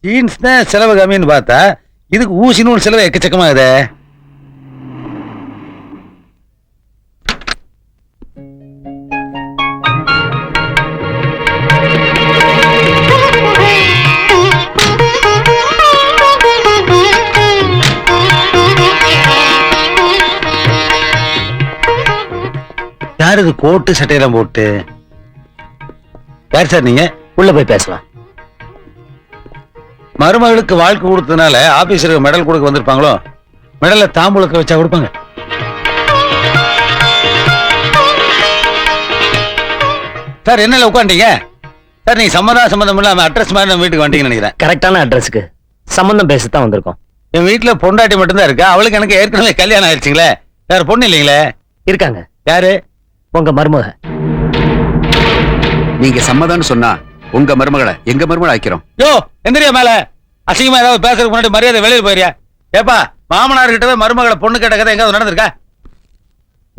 Jeans தான் செலவு கம்மின்னு பார்த்தா இதுக்கு ஊசி நூல் செலவு எக்கச்சக்கமாகுதே. யார் இது கோட்டு சட்டையெல்லாம் போட்டு? யார் சார் நீங்க? உள்ள போய் பேசலாம். மருமகளுக்கு வாழ்க்கை கொடுத்ததுனால ஆபீசருக்கு மெடல் கொடுக்க வந்திருப்பாங்களோ? மெடலை தாம்பூலத்தை வச்சா கொடுப்பாங்க. சார் என்னல உட்காண்டீங்க? சார் நீங்க சம்மந்தம் இல்லாம அட்ரஸ் மாதிரி நம்ம வீட்டுக்கு வந்தீங்கன்னு நினைக்கிறேன். கரெக்டான அட்ரஸ்க்கு சம்பந்தம் பேசத்தான் வந்திருக்கோம். என் வீட்டுல பொண்டாட்டி மட்டும்தான் இருக்கா. அவளுக்கு எனக்கு ஏற்கனவே கல்யாணம் ஆயிடுச்சுங்களே. வேற பொண்ணு இல்லைங்களே? இருக்காங்க. யாரு? உங்க மருமக. நீங்க சம்மதம்னு சொன்னா உங்க மருமகளை எங்க மருமகளை ஆக்கிறோம். யோ எந்திரியா மேல. அசிங்கமா ஏதாவது பேசுறதுக்கு முன்னாடி மரியாதை வெளியே போயிரியா? ஏப்பா மாமனார் கிட்டவே மருமகளை பொண்ணு கேட்ட கதை எங்காவது நடந்திருக்கா?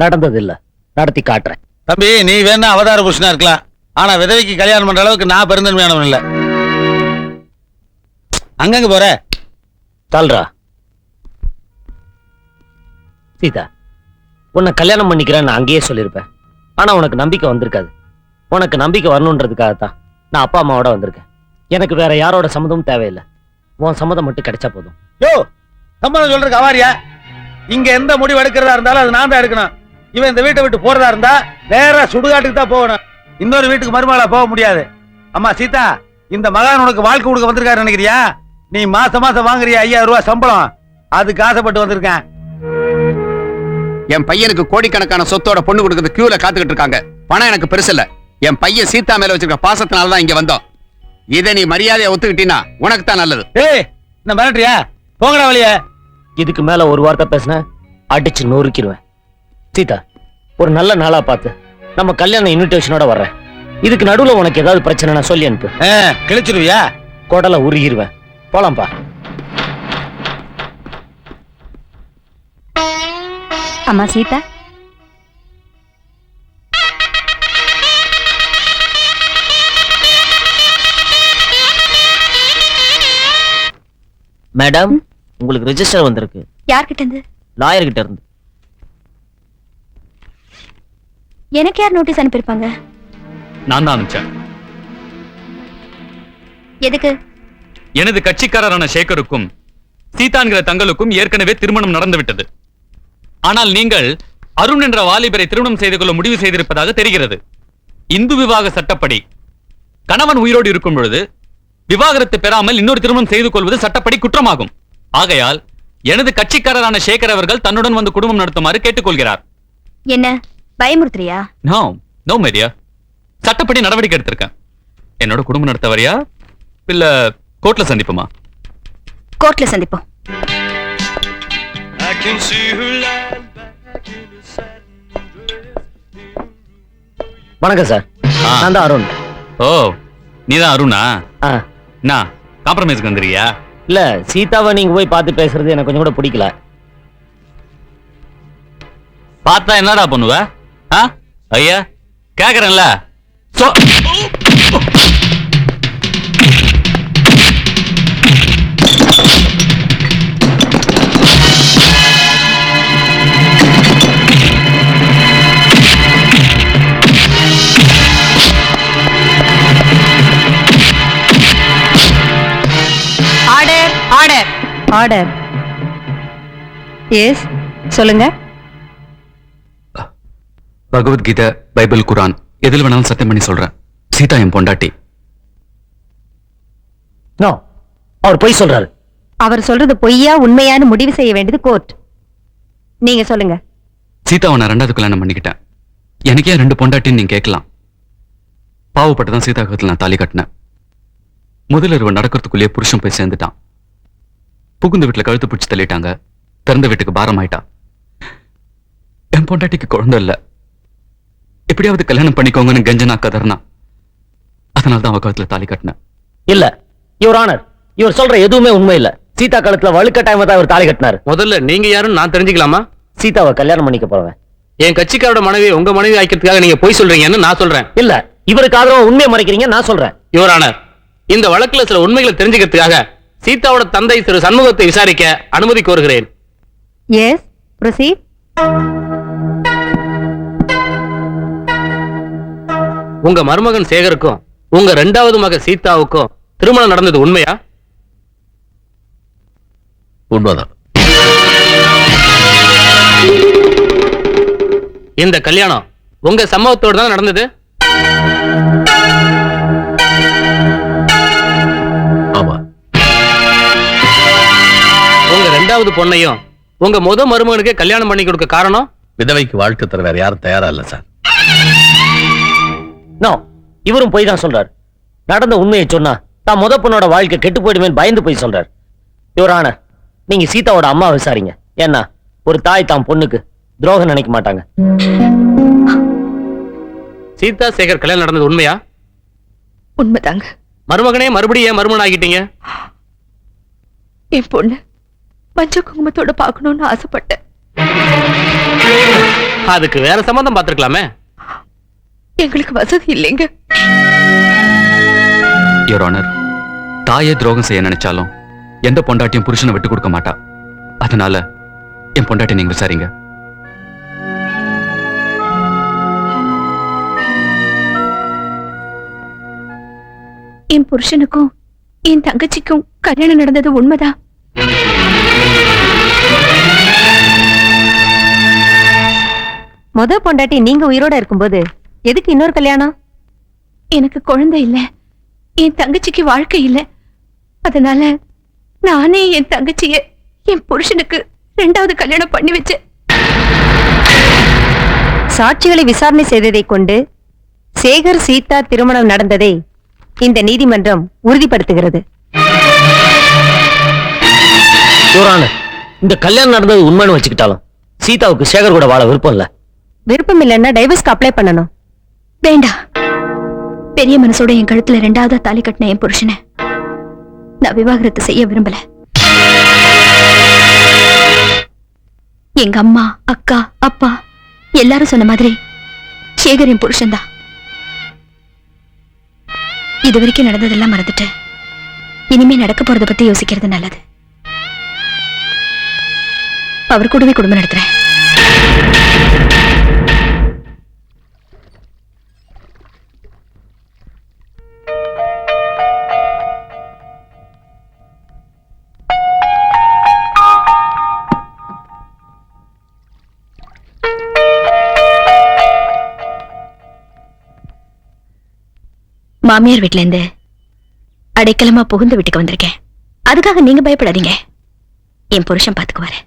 நடந்தது இல்ல, நடத்தி காட்டுறேன். தம்பி நீ வேணா அவதார புருஷனா இருக்கலாம். ஆனா விதவைக்கு கல்யாணம் பண்ற அளவுக்கு நான் பெருந்தன்மையானவன் இல்ல. அங்கங்க போற தல்றா. சீதா, உன்னை கல்யாணம் பண்ணிக்கிறேன்னு அங்கேயே சொல்லியிருப்பேன். ஆனா உனக்கு நம்பிக்கை வந்திருக்காது. உனக்கு நம்பிக்கை வரணுன்றதுக்காகத்தான் நான் அப்பா அம்மாவோட வந்திருக்கேன். எனக்கு வேற யாரோட சம்மதமும் தேவையில்லை. உன் சம்மதம் மட்டும் கிடைச்சா போதும். யோ சம்மதம் சொல்றதுக்கு அவாரியா? இங்க எந்த முடிவு எடுக்கிறதா இருந்தாலும் அது நான் தான் எடுக்கணும். இவன் இந்த வீட்டை விட்டு போறதா இருந்தா நேரா சுடுகாட்டுக்கு தான் போகணும். இன்னொரு வீட்டுக்கு மருமகளா போக முடியாது. அம்மா சீதா, இந்த மகான் உனக்கு வாழ்க்கை கொடுக்க வந்திருக்காரு நினைக்கிறியா? நீ மாசம் வாங்குறியா 5000 ரூபாய் சம்பளம்? அதுக்கு ஆசைப்பட்டு வந்திருக்கேன். என் பையனுக்கு கோடிக்கணக்கான சொத்தோட பொண்ணு கொடுக்கறது கியூல காத்துக்கிட்டு இருக்காங்க. பணம் எனக்கு பெருசு இல்ல. என் பையன் சீதா மேல வச்சிருக்க பாசத்தினாலதான் இங்க வந்தோம். இதை நீ மரியாதையை ஒத்துக்கிட்டீன்னா உனக்கு தான் நல்லது. ஏய் என்ன மிரட்டுறியா? போங்கடா வழியே. இதுக்கு மேல ஒரு வார்த்தை பேசின அடிச்சு நொறுக்கிடுவேன். சீதா, ஒரு நல்ல நாளா பார்த்து நம்ம கல்யாண இன்விடேஷனோட வர்றேன். இதுக்கு நடுவுல உனக்கு ஏதாவது பிரச்சனை சொல்லி அனுப்பு. கிழிச்சிருவியா? குடலை உருகிடுவேன். போலாம்பா. அம்மா சீதா, மேடம், உங்களுக்கு ரெஜிஸ்டர் வந்திருக்கு. யார்கிட்ட இருந்து? லாயர் கிட்ட இருந்து. எனக்கு யார் நோட்டீஸ் அனுப்பியிருப்பாங்க? நான் தான் அனுப்பிச்சேன். எதுக்கு? எனது கட்சிக்காரரான சேகருக்கும் சீதான்கிற தங்களுக்கும் ஏற்கனவே திருமணம் நடந்துவிட்டது. ஆனால் நீங்கள் அருண் என்ற வாலிபரை திருமணம் செய்து கொள்ள முடிவு செய்திருப்பதாக தெரிகிறது. இந்து விவாக சட்டப்படி கணவன் உயிரோடு இருக்கும் பொழுது விவாகரத்து பெறாமல் இன்னொரு திருமணம் செய்து கொள்வது சட்டப்படி குற்றமாகும். ஆகையால் எனது கட்சிக்காரரான சேகர் அவர்கள் தன்னுடன் வந்து குடும்பம் நடத்துமாறு கேட்டுக்கொள்கிறார். என்ன பயமுறுத்துறியா? நோ நோ மேரியா, சட்டப்படி நடவடிக்கை எடுத்திருக்கேன். என்னோட குடும்பம் நடத்த வரியா இல்ல கோர்ட்ல சந்திப்போமா? கோர்ட்ல சந்திப்போம். வணக்கம் சார். நான் தான் அருண். ஓ நீதான் அருணா? ஆ. நான் காம்ப்ரமைஸ்க்கு வந்துறியா? இல்ல, சீதாவை நீங்க போய் பார்த்து பேசுறது எனக்கு கொஞ்சம் கூட பிடிக்கல. பார்த்தா என்னடா பண்ணுவ? ஐயா கேக்குறேன்ல. Order order order. எஸ் சொல்லுங்க. பகவத்கீதை, பைபிள், குரான் எதில் வேணாலும் சத்தியம் பண்ணி சொல்றேன். சீதா என் பொண்டாட்டி. நோ, அவர் பொய் சொல்றாரு. அவர் சொல்றது பொய்யா உண்மையான்னு முடிவு செய்ய வேண்டியது கோர்ட். நீங்க சொல்லுங்க. சீதாவை நான் 2வது கல்யாணம் பண்ணிக்கிட்டேன். எனக்கே 2 பொண்டாட்டின்னு நீங்க கேட்கலாம். பாவப்பட்டுதான் சீதா கழுத்துல நான் தாலி கட்டினேன். முதலிரவு நடக்கிறதுக்குள்ளேயே புருஷன் போய் சேர்ந்துட்டான். புகுந்த வீட்டுல கழுத்து பிடிச்சு தள்ளிட்டாங்க. திறந்த வீட்டுக்கு பாரம் ஆயிட்டா. என் பொண்டாட்டிக்கு குழந்தை இல்ல. எப்படியாவது கல்யாணம் பண்ணிக்கோங்கன்னு கெஞ்சனா கதர்னா. அதனால்தான் அவ கழுத்துல தாலி கட்டினேன். இல்ல யுவர் ஆனர், இவர் சொல்ற எதுவுமே உண்மை இல்ல. சீதா கழுத்துல வலுக்கட்டாயமா தான் இவர் தாலி கட்டினாரு. முதல்ல நீங்க யாருன்னு நான் தெரிஞ்சுக்கலாமா? சீதாவை கல்யாணம் பண்ணிக்க போறவன். என் கட்சிக்காரோட மனைவி உங்க மனைவி ஆக்கிறதுக்காக நீங்க போய் சொல்றீங்கன்னு நான் சொல்றேன். இல்ல, இவருக்கு ஆதரவா உண்மையை மறைக்கிறீங்க நான் சொல்றேன். யுவர் ஆனர், இந்த வழக்குல சில உண்மைகளை தெரிஞ்சுக்கிறதுக்காக சீதாவோட தந்தை திரு சண்முகத்தை விசாரிக்க அனுமதி கோருகிறேன். Yes, proceed. உங்க மருமகன் சேகருக்கும் உங்க 2வது மக சீதாவுக்கும் திருமணம் நடந்தது உண்மையா? உண்மைதான். இந்த கல்யாணம் உங்க சம்மதத்தோடு தான் நடந்தது? ஆமா. உங்க 2வது பொண்ணையும் உங்க மருமகனுக்கு கல்யாணம் பண்ணி கொடுக்க காரணம்? விதவைக்கு வாழ்க்கை தர வேற யாரும் தயாரா இல்ல சார். நோ, இவரும் போய் தான் சொல்றாரு. நடந்த உண்மையை சொன்னா தான் பொண்ணோட வாழ்க்கை கெட்டு போயிடுமே பயந்து போய் சொல்றாரு. யுவர் ஆனர், நீங்க சீதாவோட அம்மா விசாரிங்க. ஏன்னா ஒரு தாய் தான் பொண்ணுக்கு துரோகம் நினைக்க மாட்டாங்க. சீதா சேகர் கல்யாணம் நடந்தது உண்மையா? உண்மைதாங்க. மருமகனே மறுபடியும் ஏன் மருமகன் ஆகிட்டீங்க? என் பொண்ணு மஞ்சள் குங்குமத்தோட பார்க்கணும்னு ஆசைப்பட்டேன். அதுக்கு வேற சம்பந்தம் பார்த்திருக்கலாமே. எங்களுக்கு வசதி இல்லைங்க. யுவர் ஆனர், தாயே துரோகம் செய்ய நினைச்சாலும் எந்த பொண்டாட்டியும் புருஷனை விட்டு கொடுக்க மாட்டா. அதனால என் பொண்டாட்டி நீங்க விசாரிங்க. என் புருஷனுக்கும் என் தங்கச்சிக்கும் கல்யாணம் நடந்தது உண்மைதான். பொண்டாட்டி நீங்க உயிரோட இருக்கும்போது எதுக்கு இன்னொரு கல்யாணம்? எனக்கு குழந்தை இல்ல, என் தங்கச்சிக்கு வாழ்க்கை இல்ல. அதனால நானே என் தங்கச்சிய என் புருஷனுக்கு 2வது கல்யாணம் பண்ணி வச்சேன். சாட்சிகளை விசாரணை செய்ததை கொண்டு சேகர் சீதா திருமணம் நடந்ததை இந்த நீதிமன்றம் உறுதிப்படுத்துகிறது. யுவர் ஆனர், இந்த கல்யாணம் நடந்தது உண்மைன்னு வச்சுக்கிட்டாலும் சீதாவுக்கு சேகர் கூட வாழ விருப்பம் இல்ல. விருப்பம் இல்லைன்னா டைவர்ஸ்க்கு அப்ளை பண்ணணும். வேண்டாம். பெரிய மனசோட என் கழுத்துல 2வது தாலி கட்டின என் புருஷனை நான் விவாகரத்து செய்ய விரும்பல. எங்க அம்மா, அக்கா, அப்பா எல்லாரும் சொன்ன மாதிரி சேகர் என் புருஷன்தான். இது வரைக்கும் நடந்ததெல்லாம் மறந்துட்டு இனிமே நடக்க போறத பத்தி யோசிக்கிறது நல்லது. அவர் கூடவே குடும்பம் நடத்துறேன். மாமியார் வீட்ல இருந்து அடைக்கலமா புகுந்த வீட்டுக்கு வந்திருக்கேன். அதுக்காக நீங்க பயப்படாதீங்க. என் புருஷன் பாத்துக்குவாரு.